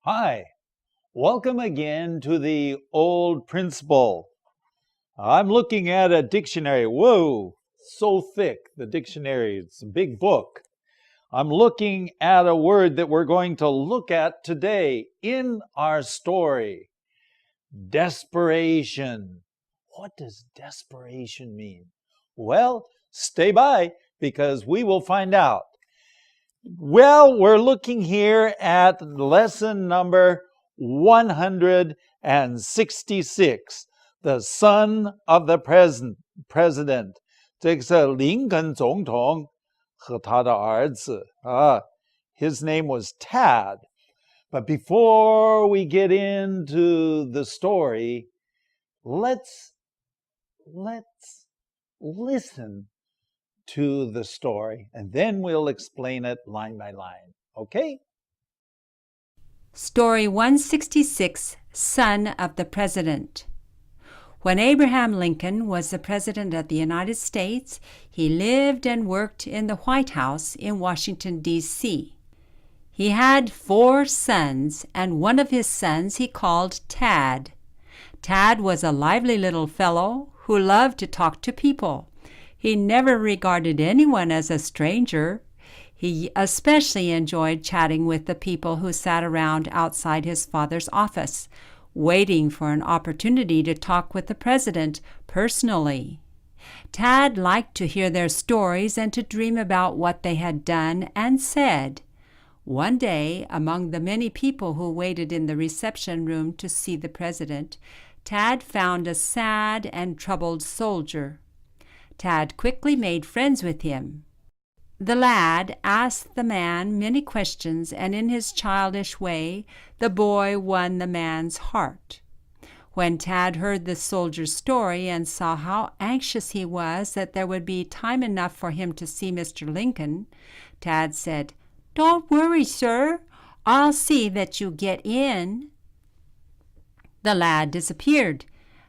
Hi, welcome again to the Old Principle. I'm looking at a dictionary. Whoa, so thick, the dictionary. It's a big book. I'm looking at a word that we're going to look at today in our story. Desperation. What does desperation mean? Well, stay by because we will find out. Well, we're looking here at lesson number 166, the son of the president. 这个是林肯总统和他的儿子啊。His name was Tad. But before we get into the story, let's listen to the story, and then we'll explain it line by line. Okay? Story 166, Son of the President. When Abraham Lincoln was the President of the United States, he lived and worked in the White House in Washington, D.C. He had 4 sons, and one of his sons he called Tad. Tad was a lively little fellow who loved to talk to people. He never regarded anyone as a stranger. He especially enjoyed chatting with the people who sat around outside his father's office, waiting for an opportunity to talk with the president personally. Tad liked to hear their stories and to dream about what they had done and said. One day, among the many people who waited in the reception room to see the president, Tad found a sad and troubled soldier. Tad quickly made friends with him. The lad asked the man many questions, and in his childish way, the boy won the man's heart. When Tad heard the soldier's story and saw how anxious he was that there would be time enough for him to see Mr. Lincoln, Tad said, "Don't worry, sir. I'll see that you get in." The lad disappeared,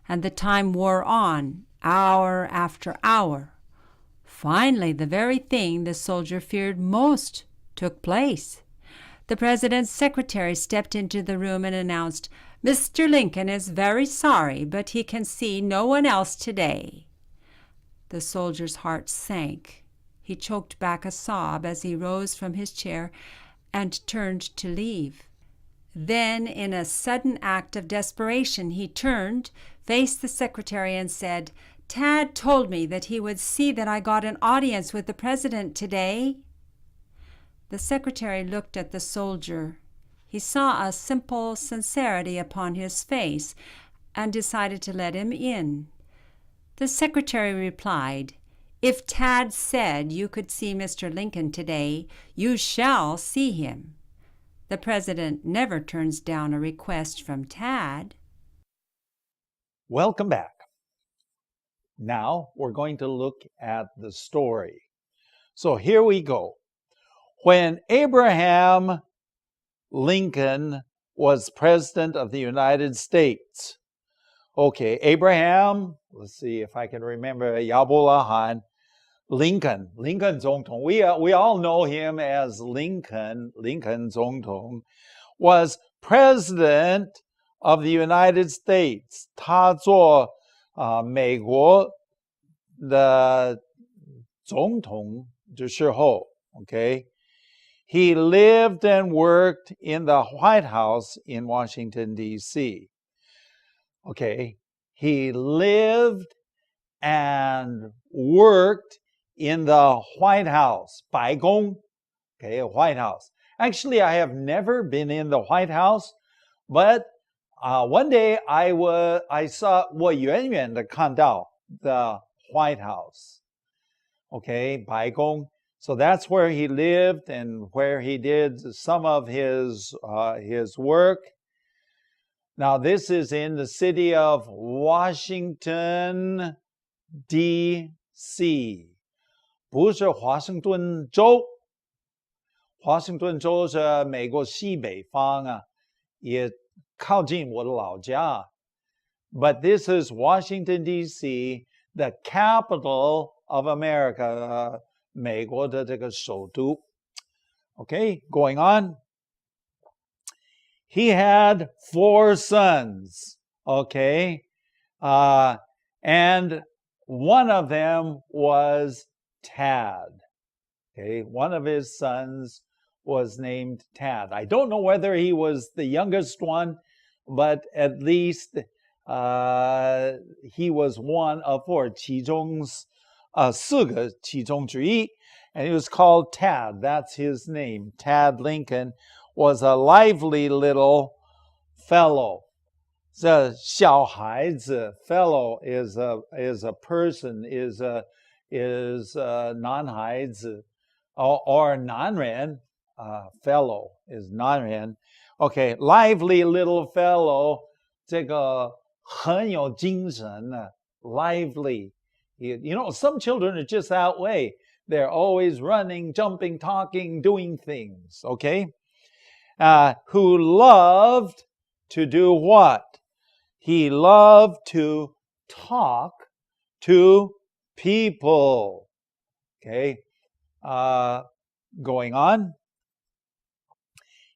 and the time wore on, hour after hour. Finally, the very thing the soldier feared most took place. The president's secretary stepped into the room and announced, "Mr. Lincoln is very sorry, but he can see no one else today." The soldier's heart sank. He choked back a sob as he rose from his chair and turned to leave. Then, in a sudden act of desperation, he turned, faced the secretary, and said, "Tad told me that he would see that I got an audience with the president today." The secretary looked at the soldier. He saw a simple sincerity upon his face and decided to let him in. The secretary replied, "If Tad said you could see Mr. Lincoln today, you shall see him." The president never turns down a request from Tad. Welcome back. Now we're going to look at the story. So here we go. When Abraham Lincoln was president of the United States. Okay, Abraham, let's see if I can remember, Yabola Lincoln 总统. We all know him as Lincoln 总统, was president of the United States. 他做美国的总统的时候, okay? He lived and worked in the White House in Washington, D.C. Okay, he lived and worked in the White House, 白宫, okay, White House. Actually, I have never been in the White House, but one day I saw 我远远的看到 the White House, okay, 白宫. So that's where he lived and where he did some of his work. Now this is in the city of Washington, D.C. 不是华盛顿州，华盛顿州是美国西北方啊，也靠近我的老家。But this is Washington, D.C., the capital of America, 美国的这个首都。Okay, going on. he had 4 sons, okay? And one of them was Tad. Okay, one of his sons was named Tad. I don't know whether he was the youngest one, but at least he was one of 4, 其中4个其中之一, and he was called Tad. That's his name. Tad Lincoln was a lively little fellow. The 小孩子 fellow is a person, is a 男孩子 or 男人 fellow is 男人. Okay, lively little fellow, 这个很有精神 lively. You know, some children are just that way. They're always running, jumping, talking, doing things, okay? Who loved to do what? He loved to talk to people. Okay, going on.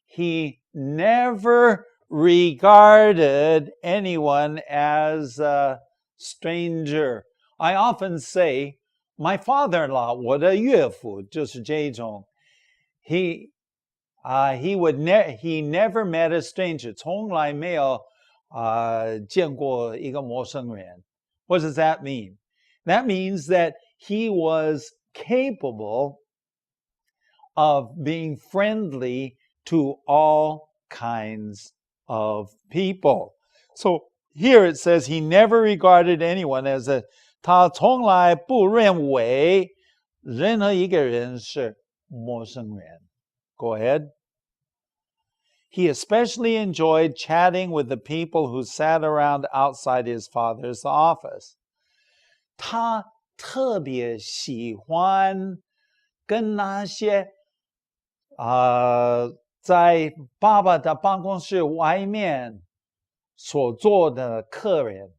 He never regarded anyone as a stranger. I often say, my father-in-law, 我的岳父就是这种. He never met a stranger. 从来没有见过一个陌生人. What does that mean? That means that he was capable of being friendly to all kinds of people. So here it says he never regarded anyone as a 他从来不认为任何一个人是陌生人. Go ahead. He especially enjoyed chatting with the people who sat around outside his father's office. 他特别喜欢跟那些在爸爸的办公室外面所坐的客人，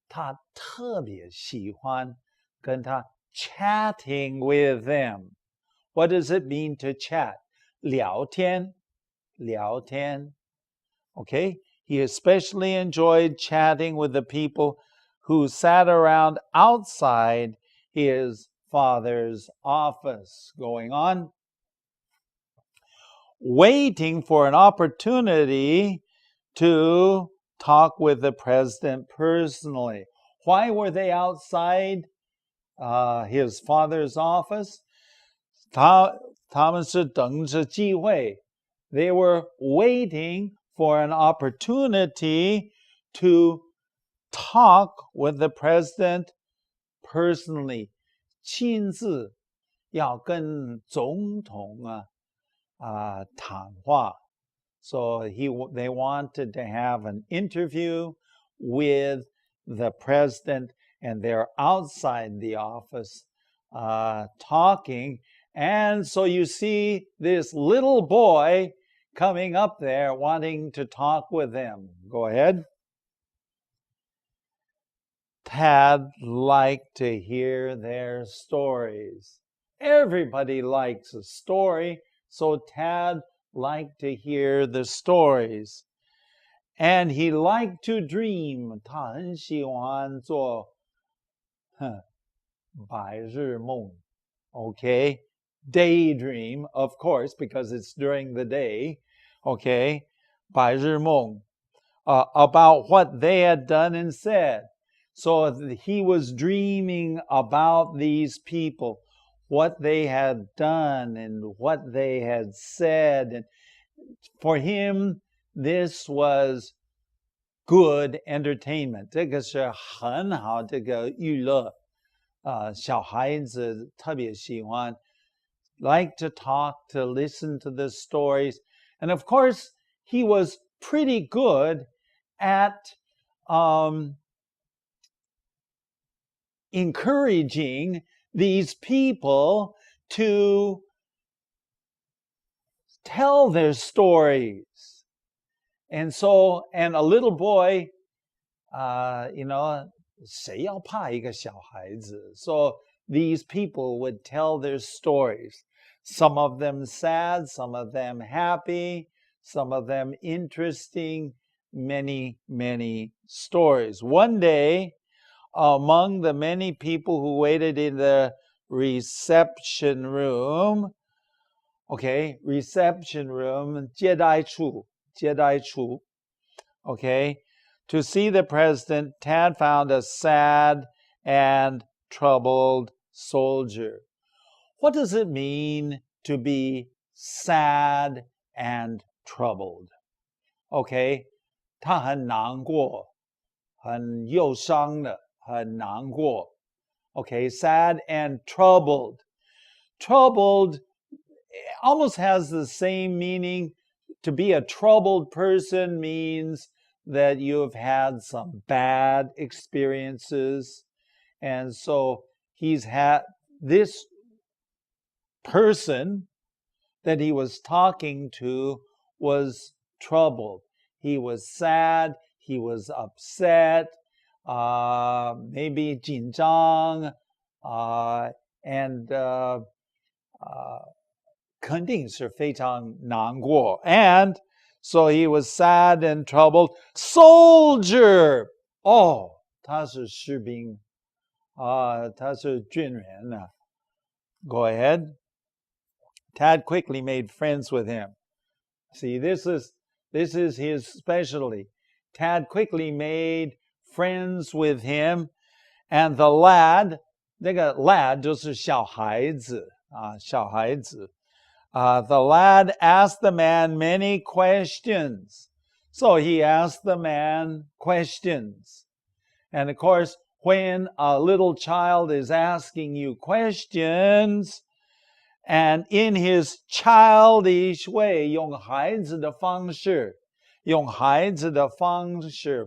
他特别喜欢跟他 chatting with them. What does it mean to chat? 聊天. Okay? He especially enjoyed chatting with the people who sat around outside his father's office. Going on. Waiting for an opportunity to talk with the president personally. Why were they outside his father's office? 他们是等着机会. They were waiting for an opportunity to talk with the president personally. 亲自要跟总统谈话. So they wanted to have an interview with the president, and they're outside the office talking. And so you see this little boy coming up there wanting to talk with them. Go ahead. Tad liked to hear their stories. Everybody likes a story, so Tad liked to hear the stories. And he liked to dream. 他很喜欢做白日梦. Okay? Daydream, of course, because it's during the day. Okay? 白日梦. About what they had done and said. So he was dreaming about these people, what they had done and what they had said. And for him, this was good entertainment. 这个是很好这个娱乐。小孩子特别喜欢 like to talk, to listen to the stories. And of course, he was pretty good at encouraging these people to tell their stories. And so, and a little boy,谁要怕一个小孩子? So these people would tell their stories. Some of them sad, some of them happy, some of them interesting, many, many stories. One day, among the many people who waited in the reception room, reception room, 接待处, to see the president, Tad found a sad and troubled soldier. What does it mean to be sad and troubled? 他很难过，很忧伤的，很难过。sad and troubled. Troubled almost has the same meaning. To be a troubled person means that you've had some bad experiences. And so he's had this person that he was talking to was troubled. He was sad. He was upset. Maybe 紧张 and 肯定是非常难过. And so he was sad and troubled. Soldier! 他是士兵他是军人啊. Go ahead. Tad quickly made friends with him. See, this is his specialty. Tad quickly made friends with him, and the lad, 那个 lad 就是小孩子小孩子. The lad asked the man many questions. So he asked the man questions. And of course, when a little child is asking you questions, and in his childish way, 用孩子的方式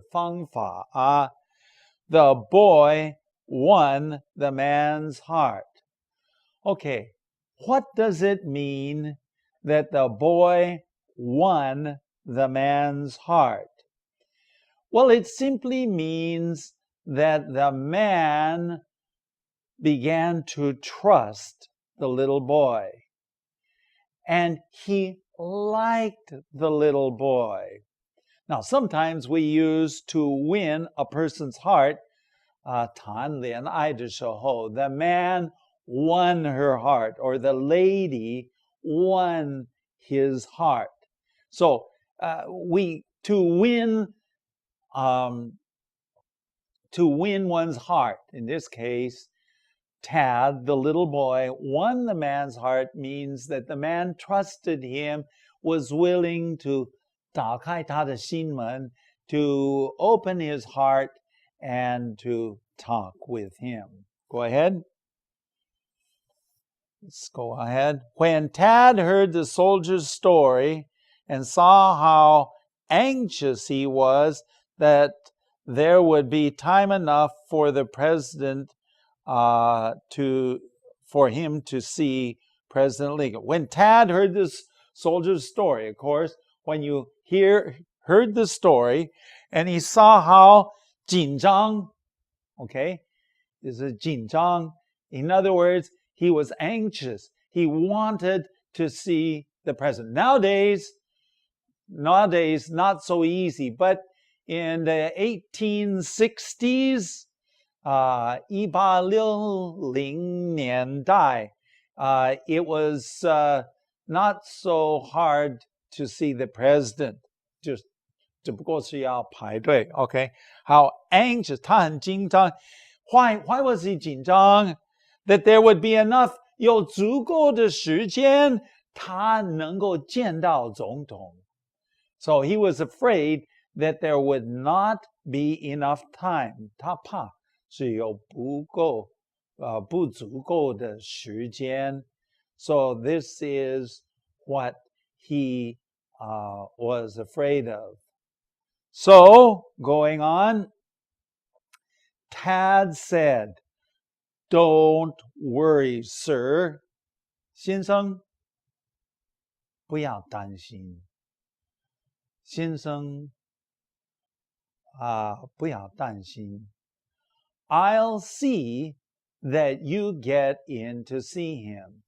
方法 the boy won the man's heart. What does it mean that the boy won the man's heart? Well, it simply means that the man began to trust the little boy. And he liked the little boy. Now, sometimes we use to win a person's heart, 谈恋爱的时候, the man won her heart, or the lady won his heart. So, to win one's heart, in this case, Tad, the little boy, won the man's heart means that the man trusted him, was willing to 打开他的心门, to open his heart and to talk with him. Go ahead. Let's go ahead. When Tad heard the soldier's story and saw how anxious he was that there would be time enough for the president for him to see President Lincoln. When Tad heard this soldier's story, of course, when you heard the story, and he saw how 紧张, this is 紧张. In other words, he was anxious. He wanted to see the president. Nowadays, not so easy, but in the 1860s, 1860年代, it was not so hard to see the president. 只不过是要排队, How anxious, 他很紧张. Why was he 紧张? That there would be enough, 有足够的时间他能够见到总统. So he was afraid that there would not be enough time. 他怕是有不足够的时间. So this is what he was afraid of. So, going on, Tad said, "Don't worry, sir." 先生，不要担心。先生，不要担心。I'll see that you get in to see him.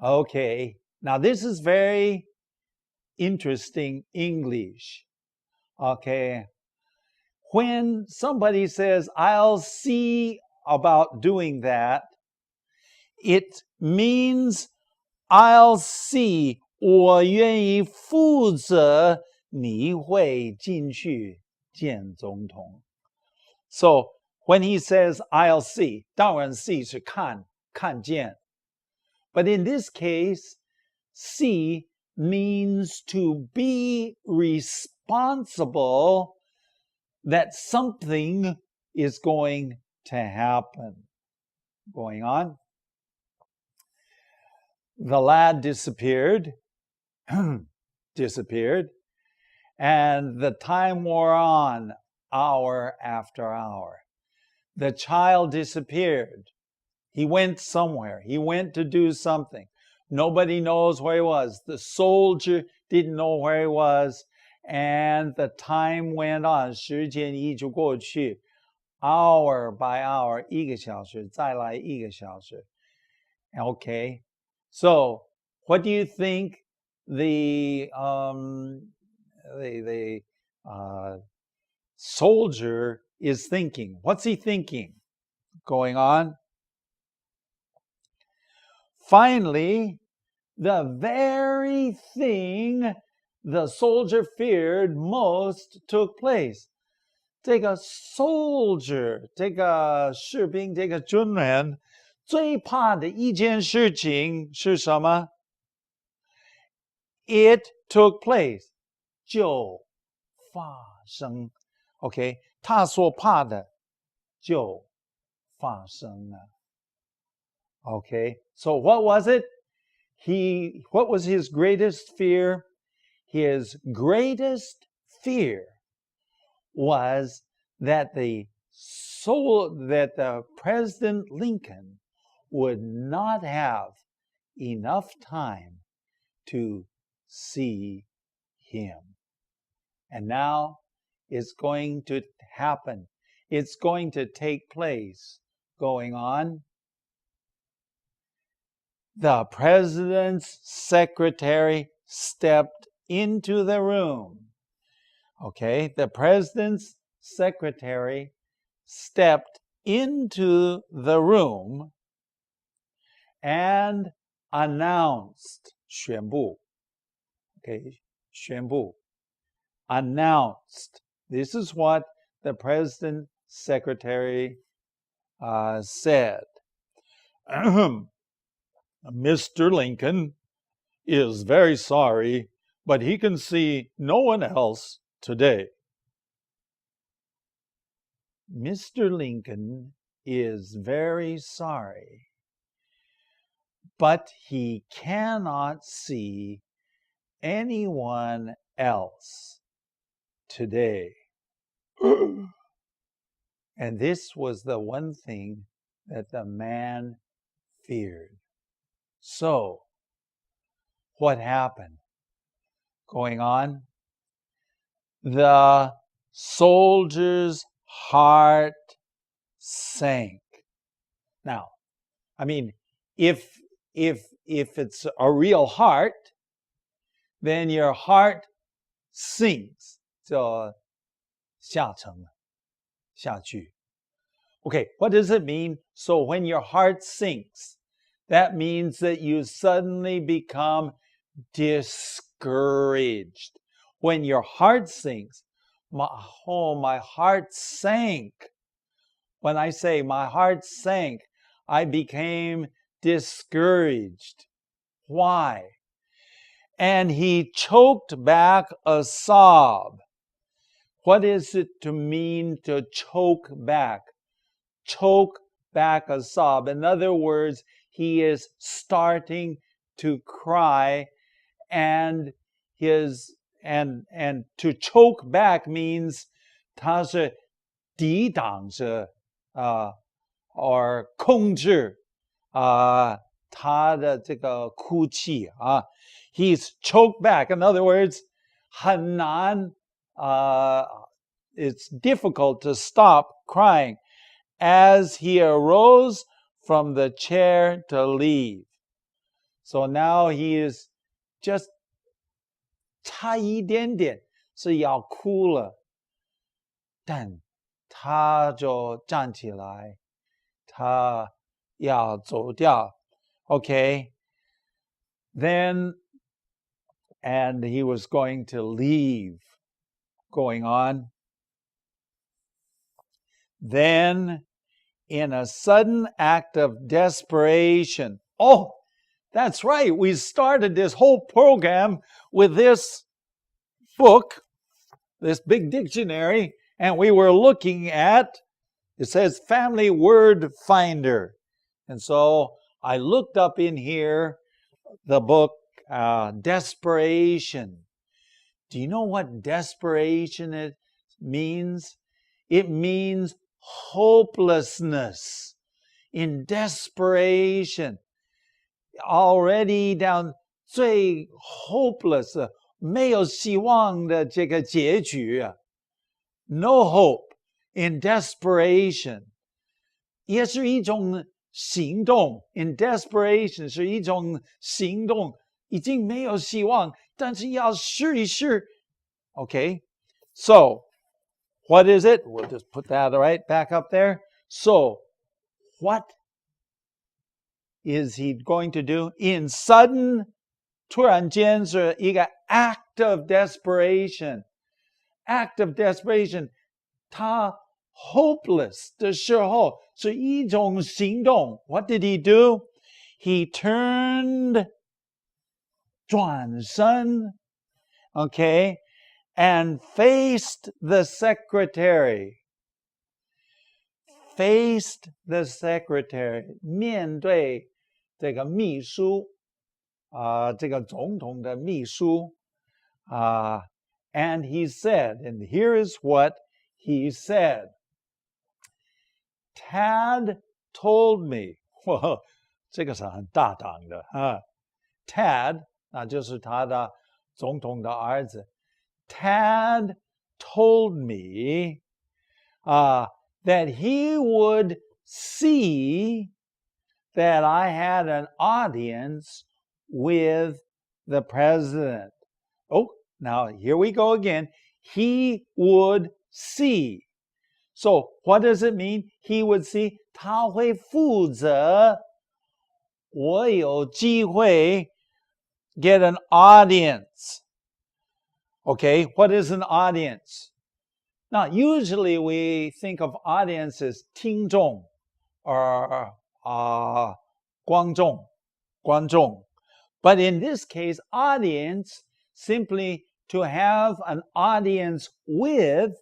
Okay, now this is very interesting English. Okay. When somebody says, I'll see about doing that, it means I'll see, 我愿意负责你会进去见总统. So when he says I'll see, 当然 see 是看见. But in this case, see means to be responsible that something is going to happen. Going on. The lad disappeared, and the time wore on, hour after hour. The child disappeared. He went somewhere. He went to do something. Nobody knows where he was. The soldier didn't know where he was. And the time went on. 时间一直过去 hour by hour, 1个小时，再来1个小时. Okay. So, what do you think the soldier is thinking? What's he thinking? Going on. Finally, the very thing the soldier feared most took place. 这个 soldier, 这个士兵，这个军人最怕的一件事情是什么？ It took place. 就发生. Okay, 他所怕的就发生了. Okay, so what was it? What was his greatest fear? His greatest fear was that the President Lincoln would not have enough time to see him. And now it's going to happen. It's going to take place. Going on. The president's secretary stepped into the room. Okay, the president's secretary stepped into the room and announced, 宣布. Okay, 宣布. Announced. This is what the president's secretary said. Mr. Lincoln is very sorry, but he can see no one else today. Mr. Lincoln is very sorry, but he cannot see anyone else today. And this was the one thing that the man feared. So, what happened? Going on. The soldier's heart sank. Now, I mean, if it's a real heart, then your heart sinks. 就下沉，下去. Okay, what does it mean? So when your heart sinks, that means that you suddenly become discouraged. When your heart sinks, my heart sank. When I say my heart sank, I became discouraged. Why? And he choked back a sob. What is it to mean to choke back? Choke back a sob. In other words, he is starting to cry, and to choke back means 他是抵挡着or 控制他的这个哭泣啊。He's choked back. In other words, 很难it's difficult to stop crying as he arose from the chair to leave. So now he is just 差一点点是要哭了，但他就站起来，他要走掉。Okay, then, and he was going to leave. Going on. Then, in a sudden act of desperation, oh, that's right, we started this whole program with this book, this big dictionary, and we were looking at, it says Family Word Finder. And so I looked up in here the book, Desperation. Do you know what desperation means? It means hopelessness. In desperation, already down 最 hopeless 没有希望的这个结局啊 No hope in desperation 也是一种行动 In desperation 是一种行动已经没有希望但是要试一试 Okay, so what is it? We'll just put that right back up there. So, what is he going to do? In sudden, 突然间是一个 act of desperation. Act of desperation. 他 hopeless 的时候是一种行动. What did he do? He turned 转身 okay, and faced the secretary. Faced the secretary. 面对这个秘书这个总统的秘书and he said, and here is what he said. Tad told me, 这个是很大胆的Tad 那就是他的总统的儿子 Tad told me that he would see that I had an audience with the president. Oh, now here we go again. He would see. So what does it mean? He would see. 他会负责我有机会 get an audience. Okay, what is an audience? Now, usually we think of audience as 听众 or 观众. But in this case, audience, simply to have an audience with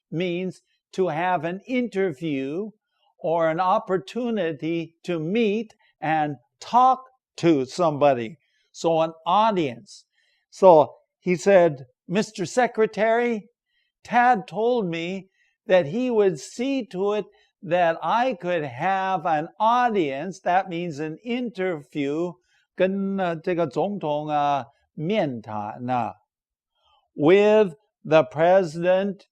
means to have an interview or an opportunity to meet and talk to somebody. So an audience. So he said, Mr. Secretary, Tad told me that he would see to it that I could have an audience, that means an interview, 跟这个总统面谈with the president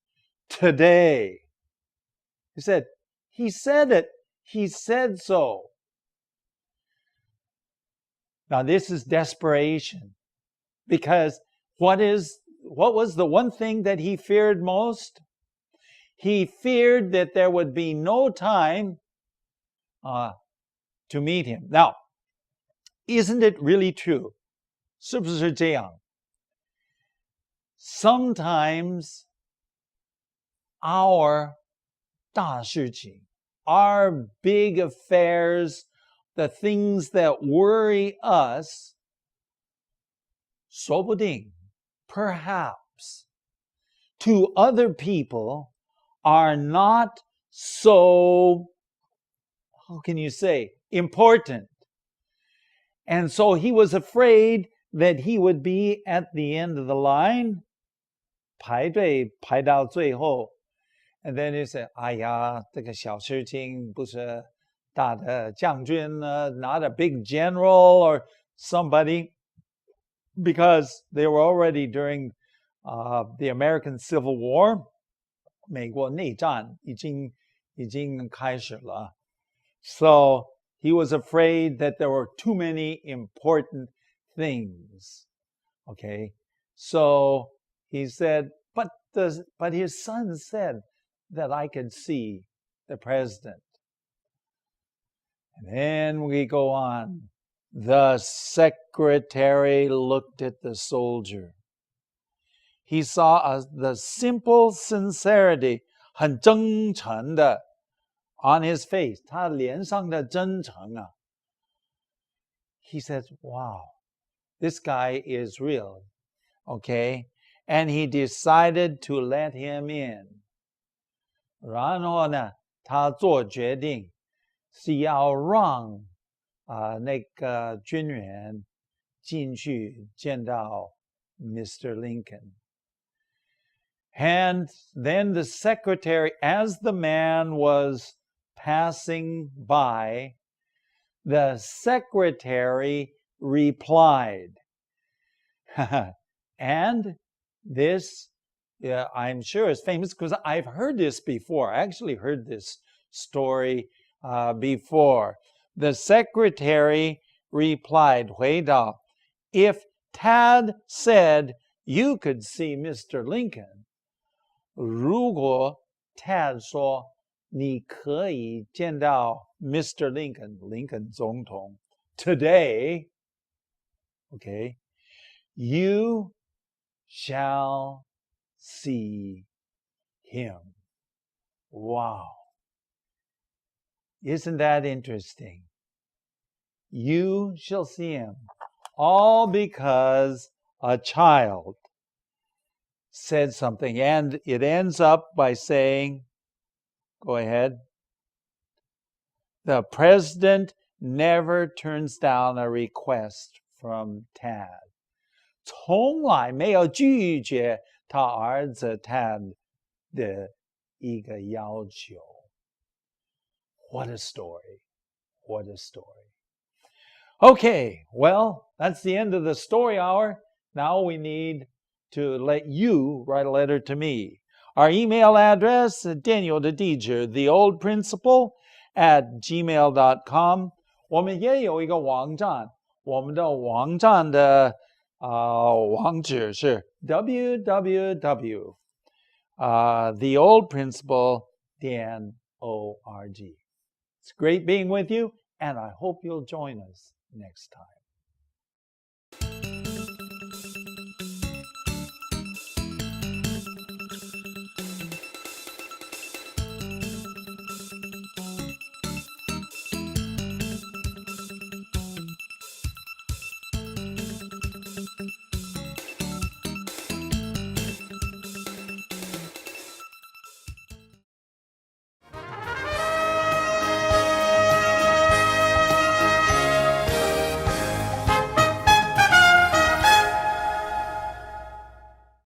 today. He said it. He said so. Now this is desperation because what was the one thing that he feared most? He feared that there would be no time to meet him. Now, isn't it really true? 是不是这样? Sometimes our 大事情, our big affairs, the things that worry us, 说不定, perhaps, to other people are not so, how can you say, important. And so he was afraid that he would be at the end of the line, 排队排到最后. And then he said, 哎呀，这个小事情不是大的将军 not a big general or somebody, because they were already during the American Civil War. 美国内战已经开始了. So he was afraid that there were too many important things. Okay, So he said, but his son said that I could see the president. And then we go on. The secretary looked at the soldier. He saw the simple sincerity, 很真诚的 on his face, 他脸上的真诚啊。He says, wow, this guy is real, okay? And he decided to let him in. 然后呢，他做决定是要让那个军人进去见到 Mr. Lincoln. And then the secretary, as the man was passing by, the secretary replied. And this, I'm sure, is famous because I've heard this before. I actually heard this story before. The secretary replied, 回答, if Tad said you could see Mr. Lincoln, 如果 Tad 说你可以见到 Mr. Lincoln 总统 today, okay, you shall see him. Wow. Isn't that interesting? You shall see him. All because a child said something. And it ends up by saying, go ahead. The president never turns down a request from Tad. 从来没有拒绝他儿子 Tad 的一个要求。What a story. What a story. Okay, well, that's the end of the story hour. Now we need to let you write a letter to me. Our email address, Daniel 的地址 theoldprincipal@gmail.com. 我们也有一个网站，我们的网站的网址是 www.theoldprincipal.org. It's great being with you, and I hope you'll join us next time.